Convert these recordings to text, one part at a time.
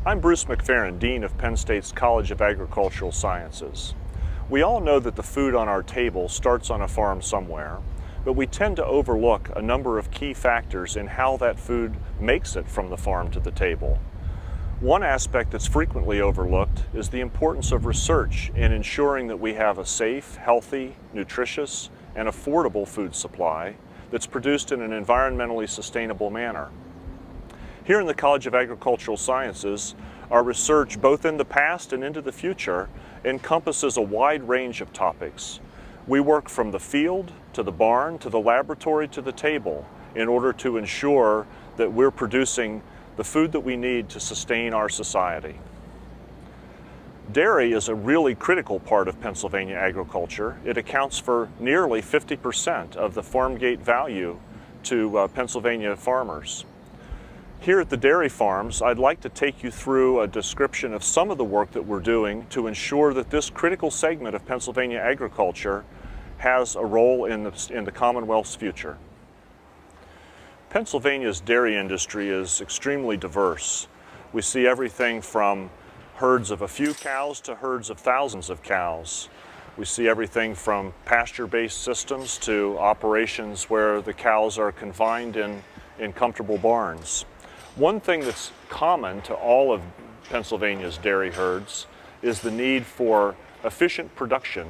I'm Bruce McFerrin, Dean of Penn State's College of Agricultural Sciences. We all know that the food on our table starts on a farm somewhere, but we tend to overlook a number of key factors in how that food makes it from the farm to the table. One aspect that's frequently overlooked is the importance of research in ensuring that we have a safe, healthy, nutritious, and affordable food supply that's produced in an environmentally sustainable manner. Here in the College of Agricultural Sciences, our research, both in the past and into the future, encompasses a wide range of topics. We work from the field, to the barn, to the laboratory, to the table, in order to ensure that we're producing the food that we need to sustain our society. Dairy is a really critical part of Pennsylvania agriculture. It accounts for nearly 50% of the farm gate value to Pennsylvania farmers. Here at the dairy farms, I'd like to take you through a description of some of the work that we're doing to ensure that this critical segment of Pennsylvania agriculture has a role in the Commonwealth's future. Pennsylvania's dairy industry is extremely diverse. We see everything from herds of a few cows to herds of thousands of cows. We see everything from pasture-based systems to operations where the cows are confined in comfortable barns. One thing that's common to all of Pennsylvania's dairy herds is the need for efficient production,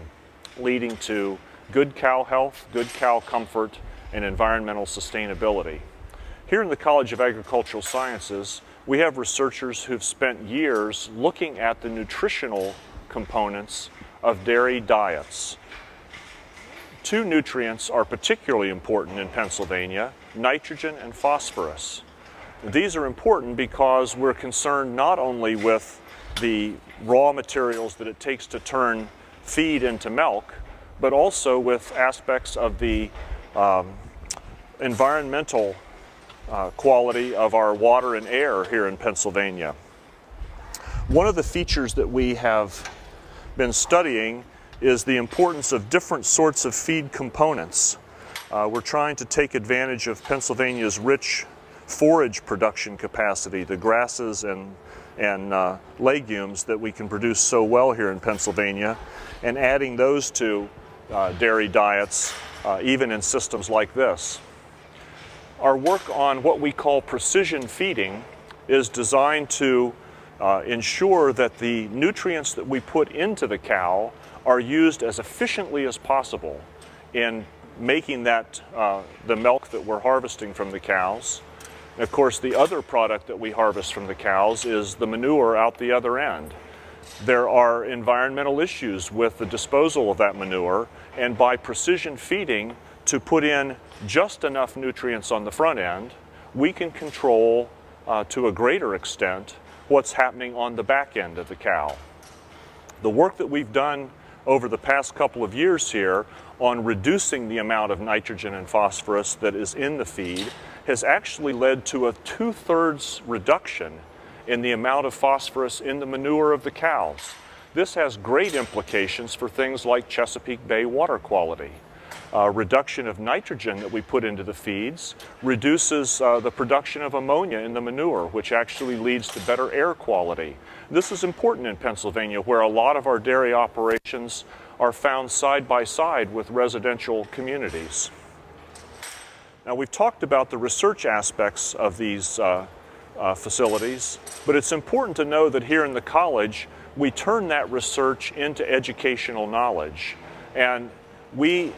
leading to good cow health, good cow comfort, and environmental sustainability. Here in the College of Agricultural Sciences, we have researchers who've spent years looking at the nutritional components of dairy diets. Two nutrients are particularly important in Pennsylvania: nitrogen and phosphorus. These are important because we're concerned not only with the raw materials that it takes to turn feed into milk, but also with aspects of the environmental quality of our water and air here in Pennsylvania. One of the features that we have been studying is the importance of different sorts of feed components. We're trying to take advantage of Pennsylvania's rich forage production capacity, the grasses and legumes that we can produce so well here in Pennsylvania, and adding those to dairy diets, even in systems like this. Our work on what we call precision feeding is designed to ensure that the nutrients that we put into the cow are used as efficiently as possible in making that the milk that we're harvesting from the cows. And of course, the other product that we harvest from the cows is the manure out the other end. There are environmental issues with the disposal of that manure, and by precision feeding, to put in just enough nutrients on the front end, we can control to a greater extent what's happening on the back end of the cow. The work that we've done over the past couple of years here on reducing the amount of nitrogen and phosphorus that is in the feed has actually led to a 2/3 reduction in the amount of phosphorus in the manure of the cows. This has great implications for things like Chesapeake Bay water quality. Reduction of nitrogen that we put into the feeds reduces the production of ammonia in the manure, which actually leads to better air quality. This is important in Pennsylvania, where a lot of our dairy operations are found side by side with residential communities. Now, we've talked about the research aspects of these facilities, but it's important to know that here in the college, we turn that research into educational knowledge. And we,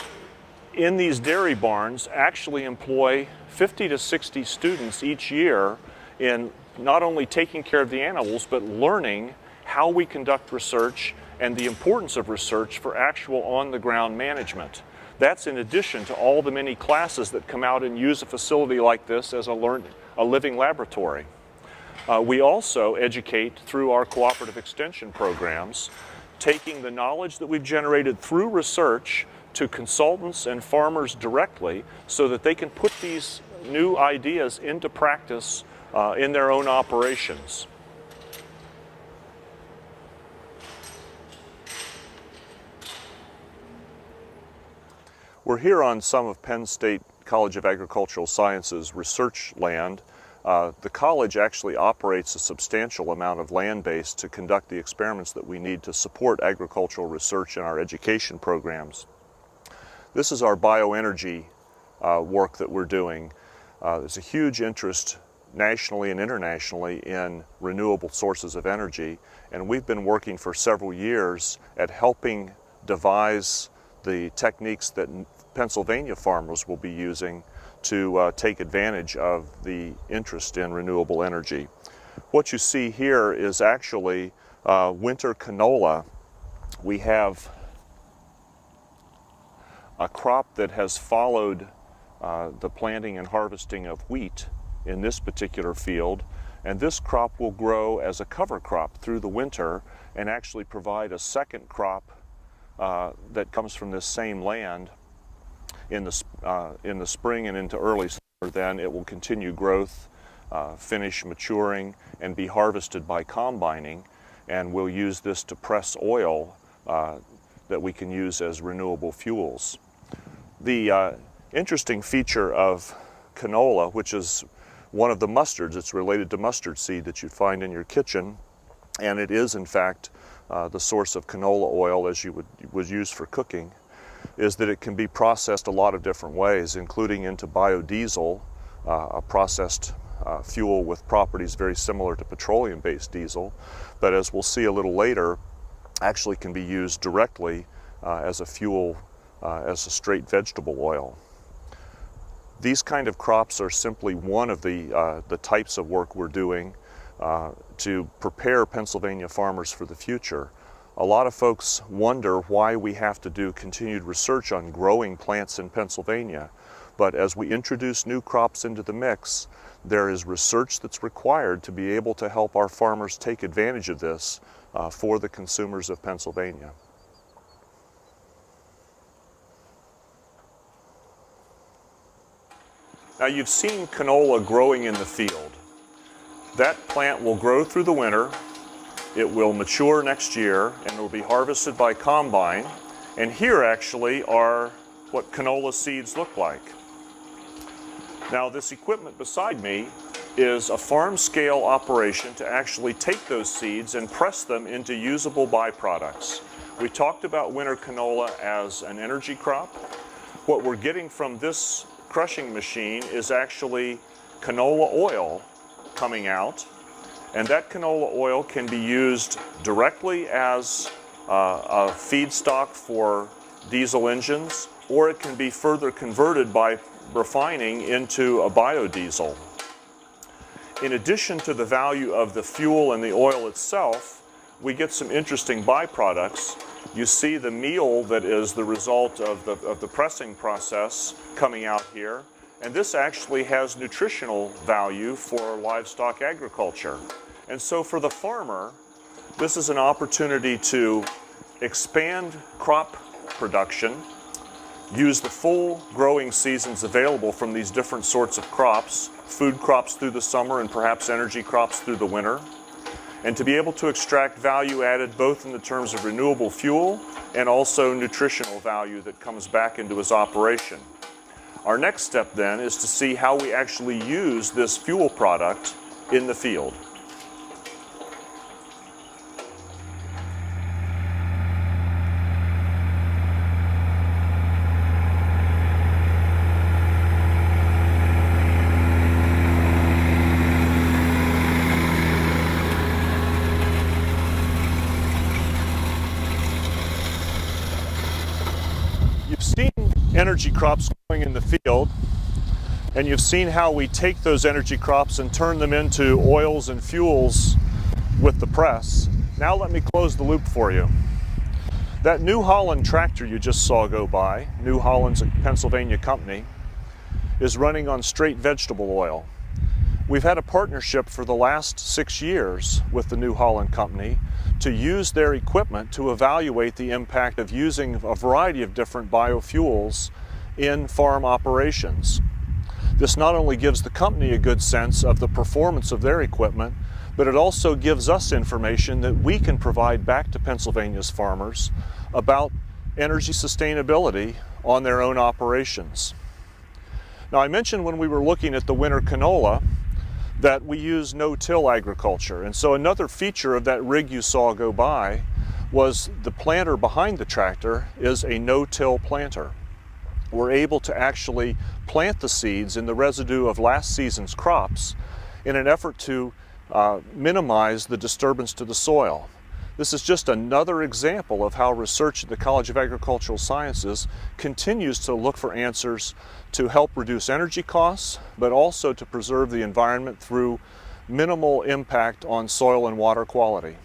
in these dairy barns, actually employ 50 to 60 students each year in not only taking care of the animals, but learning how we conduct research and the importance of research for actual on-the-ground management. That's in addition to all the many classes that come out and use a facility like this as a living laboratory. We also educate through our cooperative extension programs, taking the knowledge that we've generated through research to consultants and farmers directly so that they can put these new ideas into practice in their own operations. We're here on some of Penn State College of Agricultural Sciences research land The college actually operates a substantial amount of land base to conduct the experiments that we need to support agricultural research in our education programs. This is our bioenergy work that we're doing. There's a huge interest nationally and internationally in renewable sources of energy, and we've been working for several years at helping devise the techniques that Pennsylvania farmers will be using to take advantage of the interest in renewable energy. What you see here is actually winter canola. We have a crop that has followed the planting and harvesting of wheat in this particular field, and this crop will grow as a cover crop through the winter and actually provide a second crop that comes from this same land in the spring and into early summer. Then it will continue growth, finish maturing, and be harvested by combining, and we'll use this to press oil that we can use as renewable fuels. The interesting feature of canola, which is one of the mustards, it's related to mustard seed that you'd find in your kitchen, and it is in fact the source of canola oil as you would use for cooking, is that it can be processed a lot of different ways, including into biodiesel, a processed fuel with properties very similar to petroleum-based diesel, but as we'll see a little later, actually can be used directly as a fuel, as a straight vegetable oil. These kind of crops are simply one of the types of work we're doing to prepare Pennsylvania farmers for the future. A lot of folks wonder why we have to do continued research on growing plants in Pennsylvania, but as we introduce new crops into the mix, there is research that's required to be able to help our farmers take advantage of this for the consumers of Pennsylvania. Now you've seen canola growing in the field. That plant will grow through the winter, it will mature next year, and it will be harvested by combine. And here actually are what canola seeds look like. Now this equipment beside me is a farm scale operation to actually take those seeds and press them into usable byproducts. We talked about winter canola as an energy crop. What we're getting from this crushing machine is actually canola oil coming out, and that canola oil can be used directly as a feedstock for diesel engines, or it can be further converted by refining into a biodiesel. In addition to the value of the fuel and the oil itself, we get some interesting byproducts. You see the meal that is the result of the pressing process coming out here, and this actually has nutritional value for livestock agriculture. And so for the farmer, this is an opportunity to expand crop production, use the full growing seasons available from these different sorts of crops, food crops through the summer and perhaps energy crops through the winter, and to be able to extract value added both in the terms of renewable fuel and also nutritional value that comes back into his operation. Our next step then is to see how we actually use this fuel product in the field. Energy crops growing in the field, and you've seen how we take those energy crops and turn them into oils and fuels with the press. Now let me close the loop for you. That New Holland tractor you just saw go by, New Holland's a Pennsylvania company, is running on straight vegetable oil. We've had a partnership for the last 6 years with the New Holland company to use their equipment to evaluate the impact of using a variety of different biofuels in farm operations. This not only gives the company a good sense of the performance of their equipment, but it also gives us information that we can provide back to Pennsylvania's farmers about energy sustainability on their own operations. Now I mentioned when we were looking at the winter canola that we use no-till agriculture. And so another feature of that rig you saw go by was the planter behind the tractor is a no-till planter. We're able to actually plant the seeds in the residue of last season's crops in an effort to minimize the disturbance to the soil. This is just another example of how research at the College of Agricultural Sciences continues to look for answers to help reduce energy costs, but also to preserve the environment through minimal impact on soil and water quality.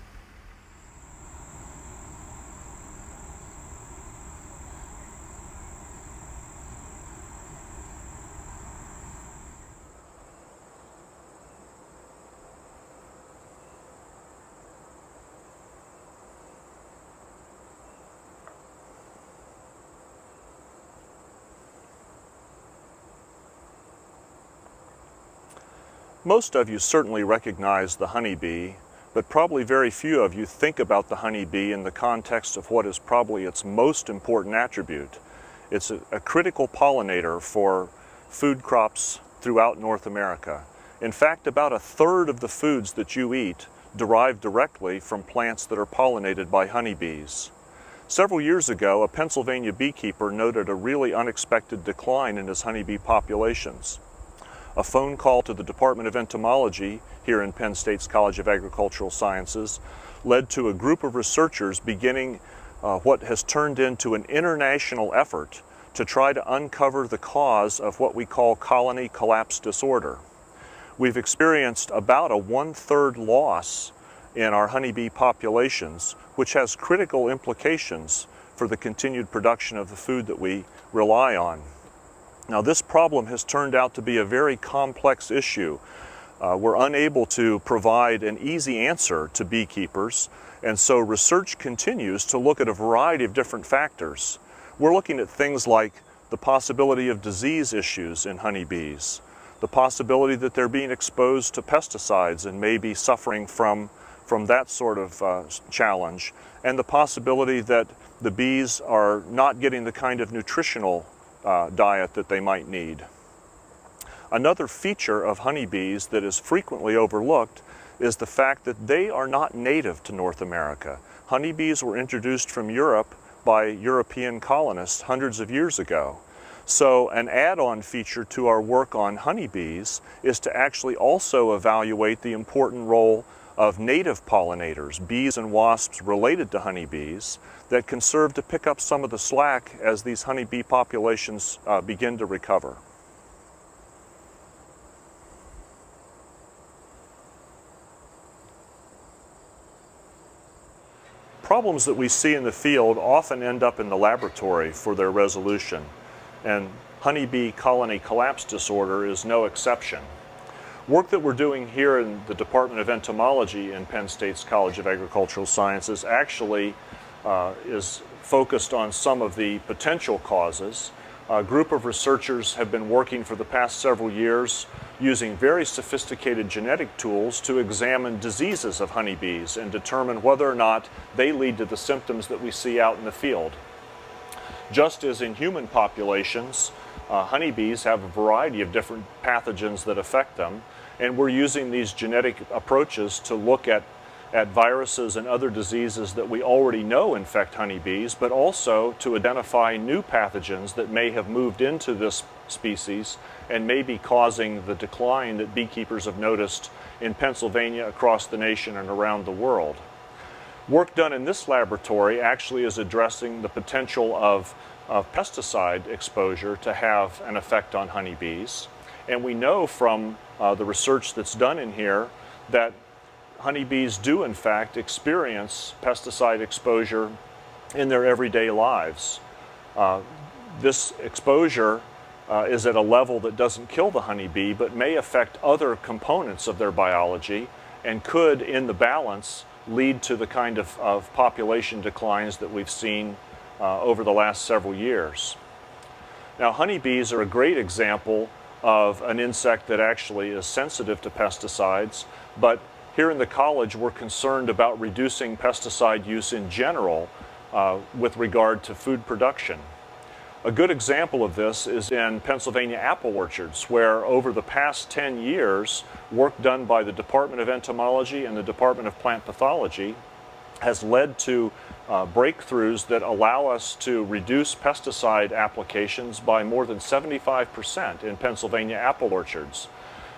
Most of you certainly recognize the honeybee, but probably very few of you think about the honeybee in the context of what is probably its most important attribute. It's a critical pollinator for food crops throughout North America. In fact, about a third of the foods that you eat derive directly from plants that are pollinated by honeybees. Several years ago, a Pennsylvania beekeeper noted a really unexpected decline in his honeybee populations. A phone call to the Department of Entomology here in Penn State's College of Agricultural Sciences led to a group of researchers beginning what has turned into an international effort to try to uncover the cause of what we call colony collapse disorder. We've experienced about a 1/3 loss in our honeybee populations, which has critical implications for the continued production of the food that we rely on. Now, this problem has turned out to be a very complex issue. We're unable to provide an easy answer to beekeepers, and so research continues to look at a variety of different factors. We're looking at things like the possibility of disease issues in honeybees, the possibility that they're being exposed to pesticides and may be suffering from that sort of challenge, and the possibility that the bees are not getting the kind of nutritional diet that they might need. Another feature of honeybees that is frequently overlooked is the fact that they are not native to North America. Honeybees were introduced from Europe by European colonists hundreds of years ago. So an add-on feature to our work on honeybees is to actually also evaluate the important role of native pollinators, bees and wasps related to honeybees, that can serve to pick up some of the slack as these honeybee populations begin to recover. Problems that we see in the field often end up in the laboratory for their resolution, and honeybee colony collapse disorder is no exception. Work that we're doing here in the Department of Entomology in Penn State's College of Agricultural Sciences actually is focused on some of the potential causes. A group of researchers have been working for the past several years using very sophisticated genetic tools to examine diseases of honeybees and determine whether or not they lead to the symptoms that we see out in the field. Just as in human populations, honeybees have a variety of different pathogens that affect them, and we're using these genetic approaches to look at viruses and other diseases that we already know infect honeybees, but also to identify new pathogens that may have moved into this species and may be causing the decline that beekeepers have noticed in Pennsylvania, across the nation, and around the world. Work done in this laboratory actually is addressing the potential of pesticide exposure to have an effect on honeybees. And we know from the research that's done in here that honeybees do in fact experience pesticide exposure in their everyday lives. This exposure is at a level that doesn't kill the honeybee, but may affect other components of their biology and could, in the balance, lead to the kind of population declines that we've seen over the last several years. Now, honeybees are a great example of an insect that actually is sensitive to pesticides, but here in the college we're concerned about reducing pesticide use in general with regard to food production. A good example of this is in Pennsylvania apple orchards, where over the past 10 years, work done by the Department of Entomology and the Department of Plant Pathology has led to breakthroughs that allow us to reduce pesticide applications by more than 75% in Pennsylvania apple orchards.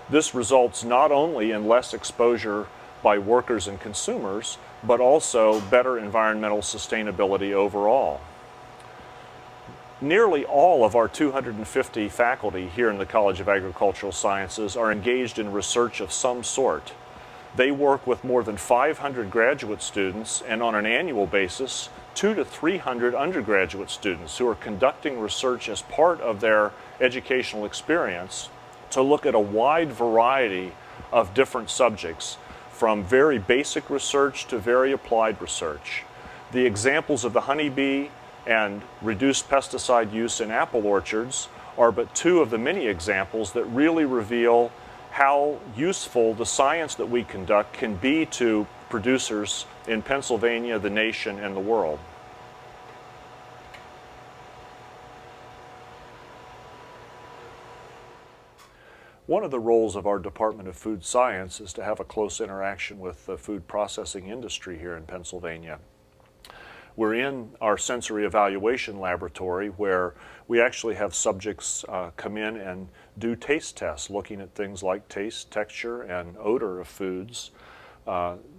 This results not only in less exposure by workers and consumers, but also better environmental sustainability overall. Nearly all of our 250 faculty here in the College of Agricultural Sciences are engaged in research of some sort. They work with more than 500 graduate students and on an annual basis, 200 to 300 undergraduate students who are conducting research as part of their educational experience to look at a wide variety of different subjects, from very basic research to very applied research. The examples of the honeybee and reduced pesticide use in apple orchards are but two of the many examples that really reveal how useful the science that we conduct can be to producers in Pennsylvania, the nation, and the world. One of the roles of our Department of Food Science is to have a close interaction with the food processing industry here in Pennsylvania. We're in our sensory evaluation laboratory where we actually have subjects come in and do taste tests, looking at things like taste, texture, and odor of foods.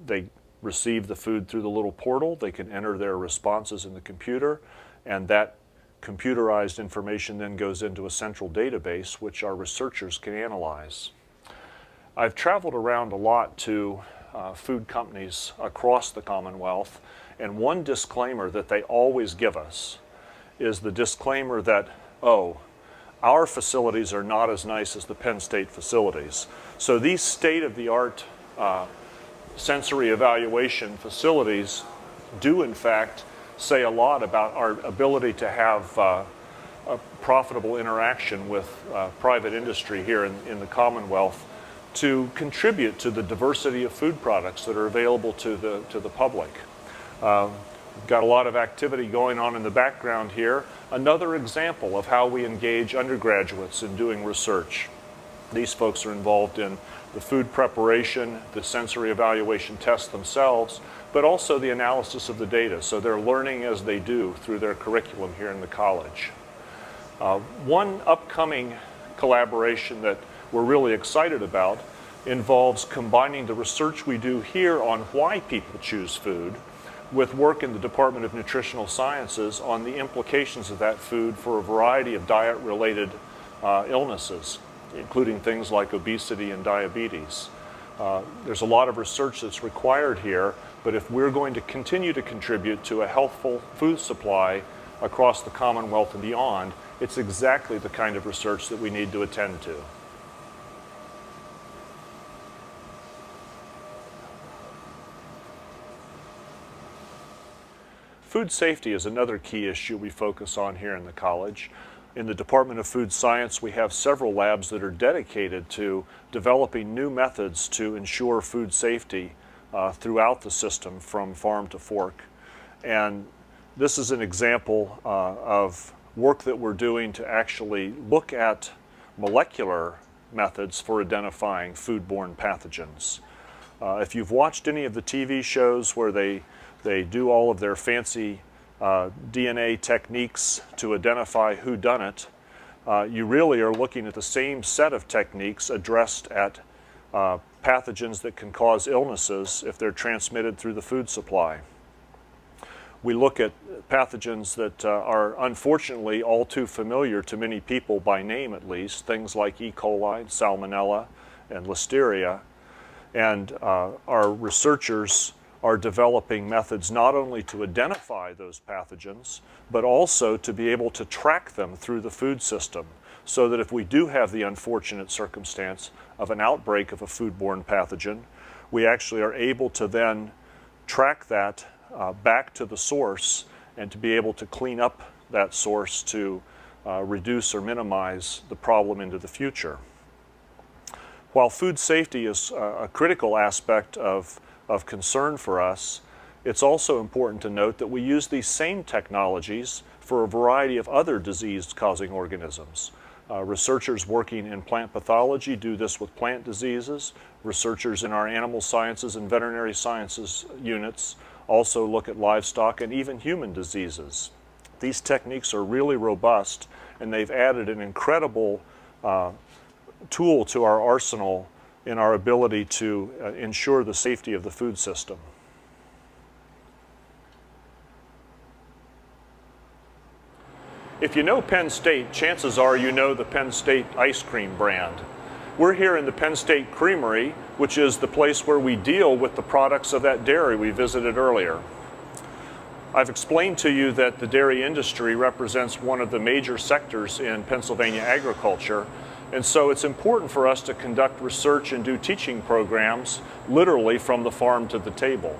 They receive the food through the little portal. They can enter their responses in the computer, and that computerized information then goes into a central database which our researchers can analyze. I've traveled around a lot to food companies across the Commonwealth, and one disclaimer that they always give us is the disclaimer that, oh, our facilities are not as nice as the Penn State facilities. So these state-of-the-art sensory evaluation facilities do in fact say a lot about our ability to have a profitable interaction with private industry here in the Commonwealth to contribute to the diversity of food products that are available to the public. We've got a lot of activity going on in the background here. Another example of how we engage undergraduates in doing research. These folks are involved in the food preparation, the sensory evaluation tests themselves, but also the analysis of the data. So they're learning as they do through their curriculum here in the college. One upcoming collaboration that we're really excited about involves combining the research we do here on why people choose food with work in the Department of Nutritional Sciences on the implications of that food for a variety of diet-related illnesses, including things like obesity and diabetes. There's a lot of research that's required here, but if we're going to continue to contribute to a healthful food supply across the Commonwealth and beyond, it's exactly the kind of research that we need to attend to. Food safety is another key issue we focus on here in the college. In the Department of Food Science, we have several labs that are dedicated to developing new methods to ensure food safety throughout the system from farm to fork. And this is an example of work that we're doing to actually look at molecular methods for identifying foodborne pathogens. If you've watched any of the TV shows where they do all of their fancy DNA techniques to identify who done it, you really are looking at the same set of techniques addressed at pathogens that can cause illnesses if they're transmitted through the food supply. We look at pathogens that are unfortunately all too familiar to many people by name at least, things like E. coli, Salmonella, and Listeria, and our researchers are developing methods not only to identify those pathogens, but also to be able to track them through the food system, so that if we do have the unfortunate circumstance of an outbreak of a foodborne pathogen, we actually are able to then track that back to the source and to be able to clean up that source to reduce or minimize the problem into the future. While food safety is a critical aspect of concern for us, it's also important to note that we use these same technologies for a variety of other disease-causing organisms. Researchers working in plant pathology do this with plant diseases. Researchers in our animal sciences and veterinary sciences units also look at livestock and even human diseases. These techniques are really robust, and they've added an incredible tool to our arsenal in our ability to ensure the safety of the food system. If you know Penn State, chances are you know the Penn State ice cream brand. We're here in the Penn State Creamery, which is the place where we deal with the products of that dairy we visited earlier. I've explained to you that the dairy industry represents one of the major sectors in Pennsylvania agriculture, and so it's important for us to conduct research and do teaching programs literally from the farm to the table.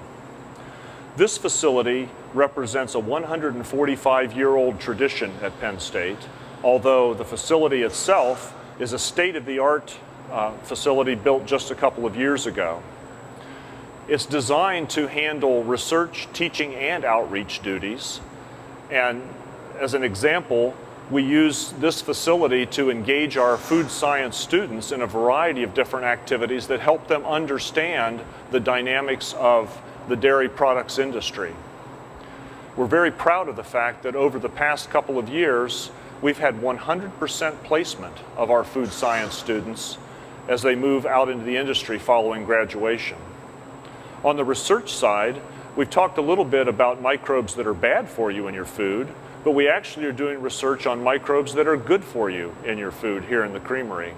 This facility represents a 145-year-old tradition at Penn State, although the facility itself is a state-of-the-art facility built just a couple of years ago. It's designed to handle research, teaching, and outreach duties. And as an example, we use this facility to engage our food science students in a variety of different activities that help them understand the dynamics of the dairy products industry. We're very proud of the fact that over the past couple of years, we've had 100% placement of our food science students as they move out into the industry following graduation. On the research side, we've talked a little bit about microbes that are bad for you in your food, but we actually are doing research on microbes that are good for you in your food here in the creamery.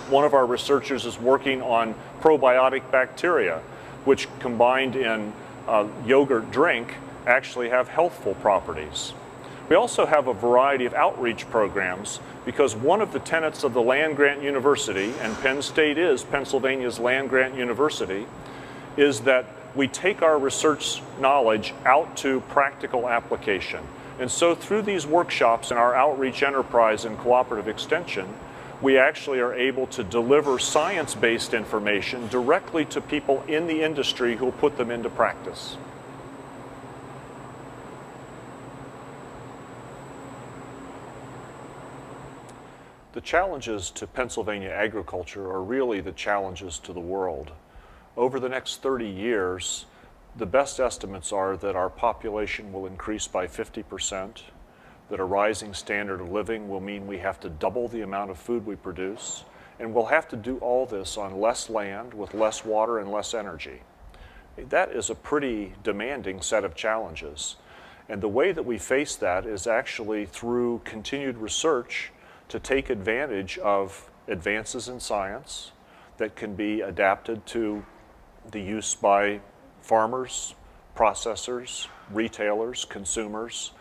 One of our researchers is working on probiotic bacteria, which combined in a yogurt drink actually have healthful properties. We also have a variety of outreach programs because one of the tenets of the land-grant university, and Penn State is Pennsylvania's land-grant university, is that we take our research knowledge out to practical application. And so through these workshops in our outreach enterprise and cooperative extension, we actually are able to deliver science-based information directly to people in the industry who will put them into practice. The challenges to Pennsylvania agriculture are really the challenges to the world. Over the next 30 years, the best estimates are that our population will increase by 50%, that a rising standard of living will mean we have to double the amount of food we produce, and we'll have to do all this on less land with less water and less energy. That is a pretty demanding set of challenges. And the way that we face that is actually through continued research to take advantage of advances in science that can be adapted to the use by farmers, processors, retailers, consumers,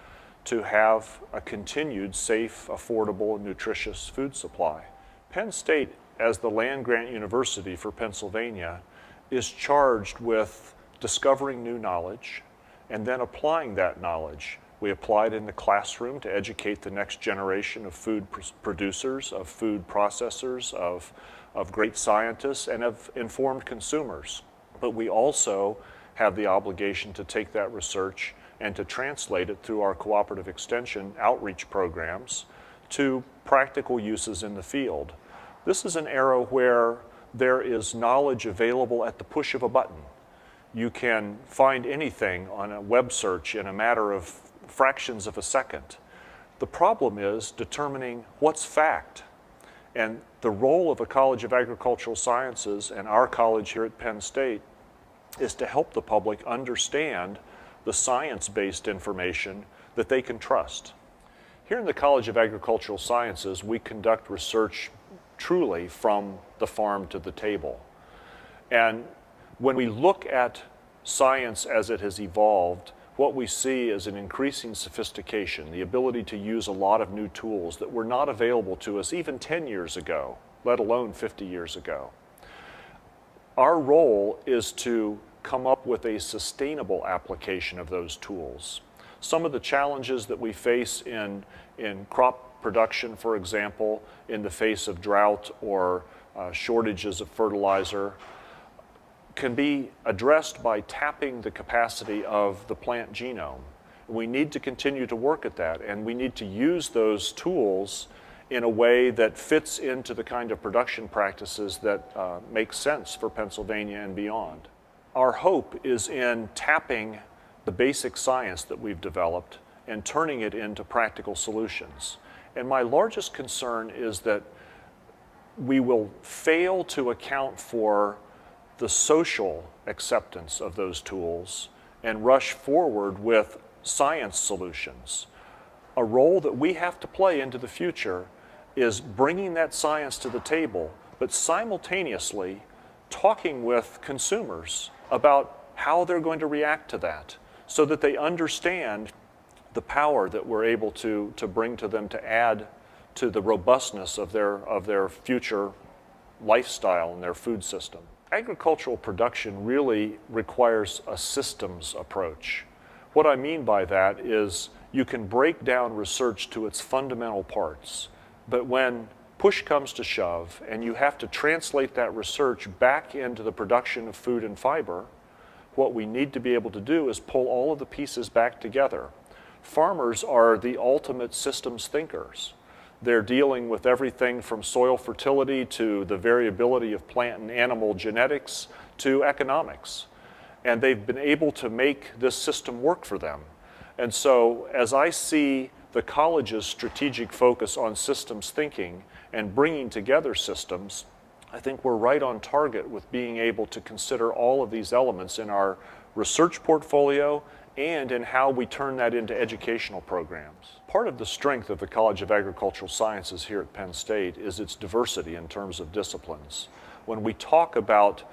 to have a continued safe, affordable, and nutritious food supply. Penn State, as the land-grant university for Pennsylvania, is charged with discovering new knowledge and then applying that knowledge. We apply it in the classroom to educate the next generation of food producers, of food processors, of great scientists, and of informed consumers. But we also have the obligation to take that research and to translate it through our cooperative extension outreach programs to practical uses in the field. This is an era where there is knowledge available at the push of a button. You can find anything on a web search in a matter of fractions of a second. The problem is determining what's fact. And the role of a College of Agricultural Sciences and our college here at Penn State is to help the public understand the science-based information that they can trust. Here in the College of Agricultural Sciences, we conduct research truly from the farm to the table. And when we look at science as it has evolved, what we see is an increasing sophistication, the ability to use a lot of new tools that were not available to us even 10 years ago, let alone 50 years ago. Our role is to come up with a sustainable application of those tools. Some of the challenges that we face in crop production, for example, in the face of drought or shortages of fertilizer, can be addressed by tapping the capacity of the plant genome. We need to continue to work at that, and we need to use those tools in a way that fits into the kind of production practices that make sense for Pennsylvania and beyond. Our hope is in tapping the basic science that we've developed and turning it into practical solutions. And my largest concern is that we will fail to account for the social acceptance of those tools and rush forward with science solutions. A role that we have to play into the future is bringing that science to the table, but simultaneously talking with consumers about how they're going to react to that so that they understand the power that we're able to bring to them to add to the robustness of their future lifestyle and their food system. Agricultural production really requires a systems approach. What I mean by that is you can break down research to its fundamental parts, but when push comes to shove and you have to translate that research back into the production of food and fiber, what we need to be able to do is pull all of the pieces back together. Farmers are the ultimate systems thinkers. They're dealing with everything from soil fertility to the variability of plant and animal genetics to economics. And they've been able to make this system work for them. And so as I see the college's strategic focus on systems thinking and bringing together systems, I think we're right on target with being able to consider all of these elements in our research portfolio and in how we turn that into educational programs. Part of the strength of the College of Agricultural Sciences here at Penn State is its diversity in terms of disciplines. When we talk about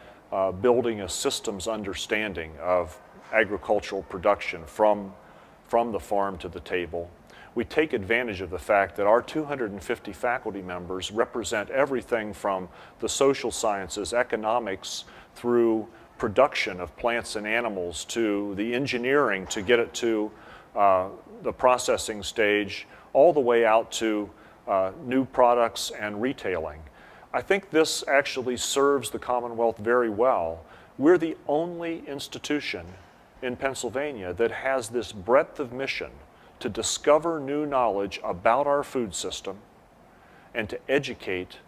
building a systems understanding of agricultural production from the farm to the table, we take advantage of the fact that our 250 faculty members represent everything from the social sciences, economics, through production of plants and animals, to the engineering to get it to the processing stage, all the way out to new products and retailing. I think this actually serves the Commonwealth very well. We're the only institution in Pennsylvania that has this breadth of mission to discover new knowledge about our food system and to educate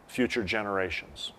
future generations.